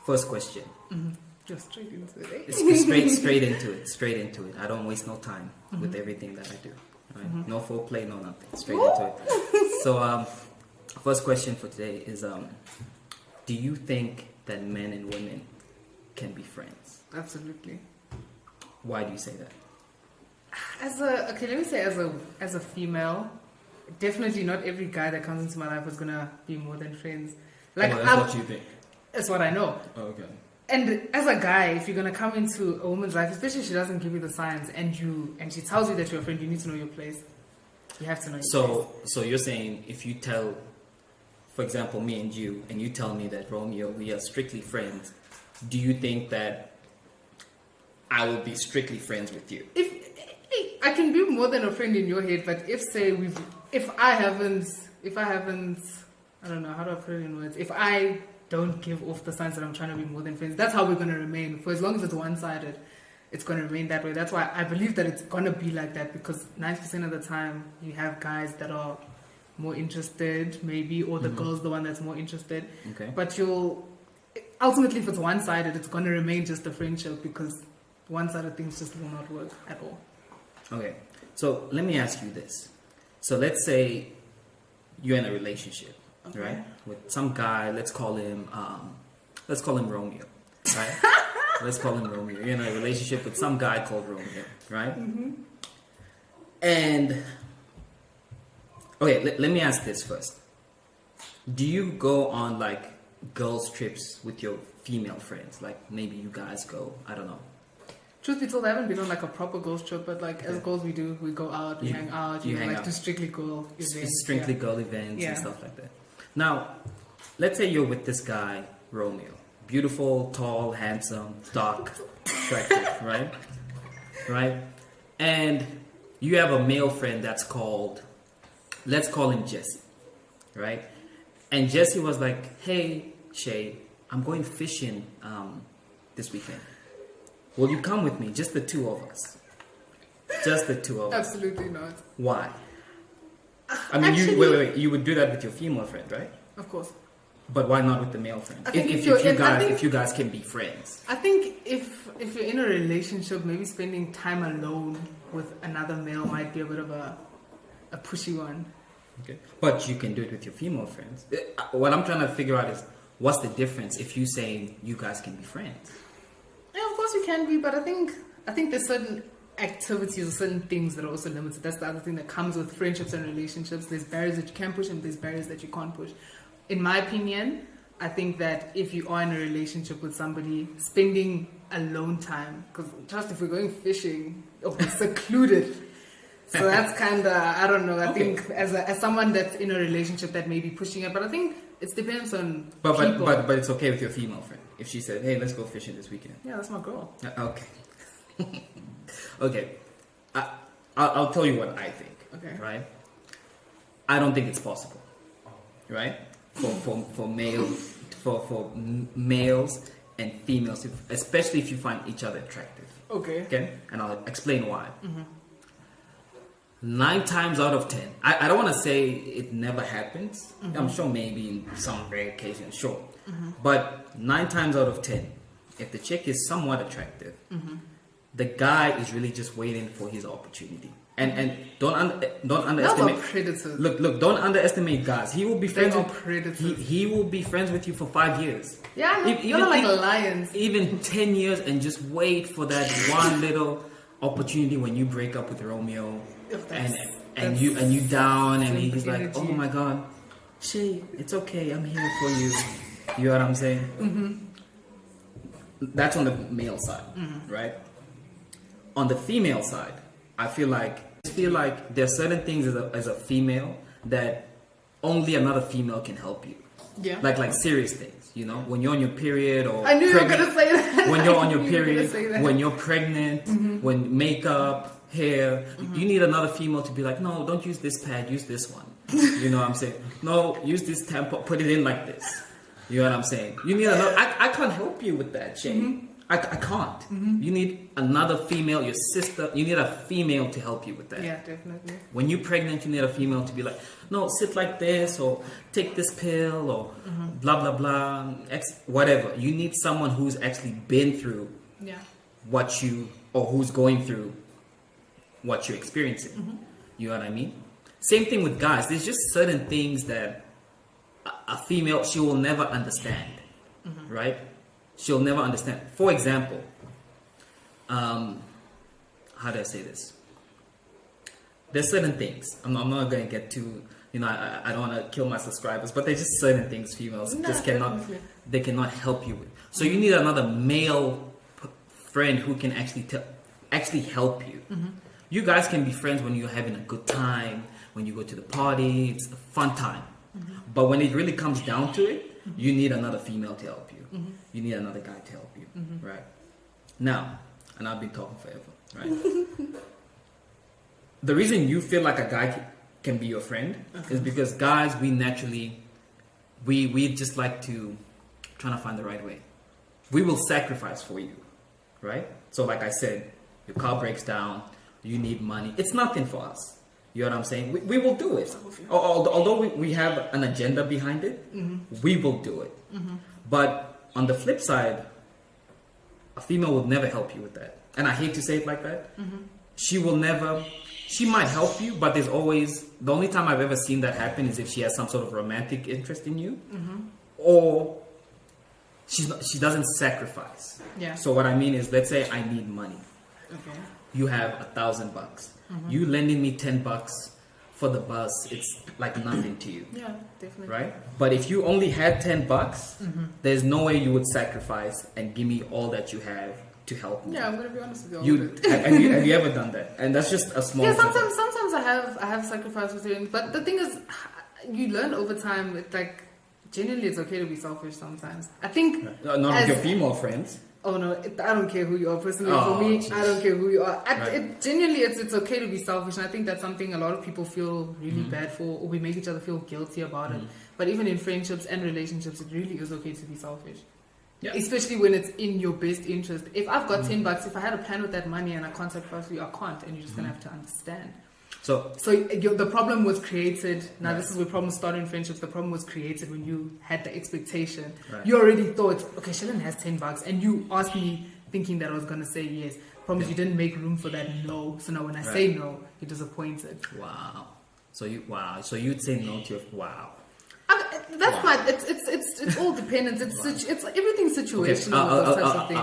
First question. Just straight into it. It's straight into it. I don't waste no time with everything that I do. Right? No foreplay, no nothing. Straight into it. So, first question for today is, do you think that men and women can be friends? Absolutely. Why do you say that? As a female, definitely not every guy that comes into my life is gonna be more than friends. Like, that's what you think. That's what I know. Oh, okay. And as a guy, if you're gonna come into a woman's life, especially if she doesn't give you the signs and she tells you that you're a friend, you need to know your place. You have to know your place. So you're saying if you tell, for example, me and you tell me that Romeo, we are strictly friends, do you think that I will be strictly friends with you? I can be more than a friend in your head, but if I haven't, I don't know, how do I put it in words? If I don't give off the signs that I'm trying to be more than friends, that's how we're going to remain. For as long as it's one-sided, it's going to remain that way. That's why I believe that it's going to be like that, because 90% of the time you have guys that are more interested, maybe, or the girl's the one that's more interested. Okay. But ultimately, if it's one-sided, it's going to remain just a friendship, because one-sided things just will not work at all. Okay. So let me ask you this. So let's say you're in a relationship. Okay. Right, with some guy. Let's call him Romeo. Right. Let's call him Romeo. You're in a relationship with some guy called Romeo. Right. And okay, let me ask this first. Do you go on like girls' trips with your female friends? Like maybe you guys go. I don't know. Truth be told, I haven't been on like a proper girls trip, but like as girls we go out, we hang out, do strictly girl events. Strictly girl events and stuff like that. Now, let's say you're with this guy, Romeo. Beautiful, tall, handsome, dark, attractive, right? Right? And you have a male friend that's called, let's call him Jesse, right? And Jesse was like, hey, Shay, I'm going fishing this weekend. Will you come with me? Just the two of us. Just the two of us. Absolutely not. Why? I mean, wait. You would do that with your female friend, right? Of course. But why not with the male friend? If you guys can be friends. I think if you're in a relationship, maybe spending time alone with another male might be a bit of a pushy one. Okay. But you can do it with your female friends. What I'm trying to figure out is, what's the difference if you're saying you guys can be friends? Yeah, of course you can be, but I think there's certain activities or certain things that are also limited. That's the other thing that comes with friendships and relationships. There's barriers that you can push and there's barriers that you can't push. In my opinion, I think that if you are in a relationship with somebody, spending alone time, because just if we're going fishing, we're secluded. So that's kind of, I don't know, I think as someone that's in a relationship that may be pushing it, but I think it depends on people. But it's okay with your female friend if she said, hey, let's go fishing this weekend. Yeah, that's my girl. Okay. Okay. I'll tell you what I think. Okay. Right? I don't think it's possible. Right? For males and females, especially if you find each other attractive. Okay? And I'll explain why. 9 times out of 10, I don't want to say it never happens. I'm sure maybe in some rare occasions, sure. But 9 times out of 10, if the chick is somewhat attractive, the guy is really just waiting for his opportunity. And don't underestimate. Those are predators. Look, don't underestimate guys. He will be friends with predators. He will be friends with you for 5 years. Yeah, you're like lions. Even 10 years, and just wait for that one little opportunity when you break up with Romeo, and you down, and he's like, oh my god, Shay, it's okay, I'm here for you. You know what I'm saying? That's on the male side, right? On the female side, I feel like there are certain things as a female that only another female can help you. Yeah. Like serious things, you know, when you're on your period, or I knew you were gonna say that. When you're on your period, when you're pregnant, when makeup, hair, you need another female to be like, no, don't use this pad, use this one. You know what I'm saying? No, use this tampon, put it in like this. You know what I'm saying? You need another. I can't help you with that, Shane. I can't. You need another female, your sister. You need a female to help you with that. Yeah, definitely. When you're pregnant, you need a female to be like, no, sit like this, or take this pill, or blah blah blah, whatever. You need someone who's actually been through what you, or who's going through what you're experiencing. You know what I mean? Same thing with guys. There's just certain things that a female, she will never understand, right? She'll never understand. For example, how do I say this? There's certain things. I'm not going to get too, I don't want to kill my subscribers, but there's just certain things females just cannot, they cannot help you with. So you need another male friend who can actually help you. You guys can be friends when you're having a good time, when you go to the party, it's a fun time. But when it really comes down to it, you need another female to help you. You need another guy to help you, right? Now, and I've been talking forever, right? The reason you feel like a guy can be your friend is because guys, we naturally, we just like to try to find the right way. We will sacrifice for you, right? So like I said, your car breaks down, you need money. It's nothing for us. You know what I'm saying? We will do it. Although we have an agenda behind it, we will do it. But on the flip side, a female will never help you with that. And I hate to say it like that. She will never, she might help you, but there's always, the only time I've ever seen that happen is if she has some sort of romantic interest in you, or she doesn't sacrifice. So what I mean is, let's say I need money. You have $1,000. You lending me $10 for the bus, it's like nothing to you. Yeah, definitely. Right? But if you only had $10, there's no way you would sacrifice and give me all that you have to help me. Yeah, I'm gonna be honest with you. Have you ever done that? And that's just a small. Yeah, sometimes I have sacrificed with you, but the thing is, you learn over time. It's like genuinely, it's okay to be selfish sometimes. I think not with your female friends. Oh no, I don't care who you are. Personally, for me, geez. I don't care who you are. Genuinely, it's okay to be selfish, and I think that's something a lot of people feel really bad for, or we make each other feel guilty about it. But even in friendships and relationships, it really is okay to be selfish. Yeah. Especially when it's in your best interest. If I've got $10, if I had a plan with that money and I can't sacrifice for you, I can't, and you're just gonna have to understand. So the problem was created. Now this is where problems start in friendships. The problem was created when you had the expectation. You already thought, okay, Shailen has $10, and you asked me thinking that I was gonna say yes. Problem is you didn't make room for that no. So now when I say no, you're disappointed. Wow. So you'd say no to your That's fine. It's all dependent. It's everything's situational. Those types of things.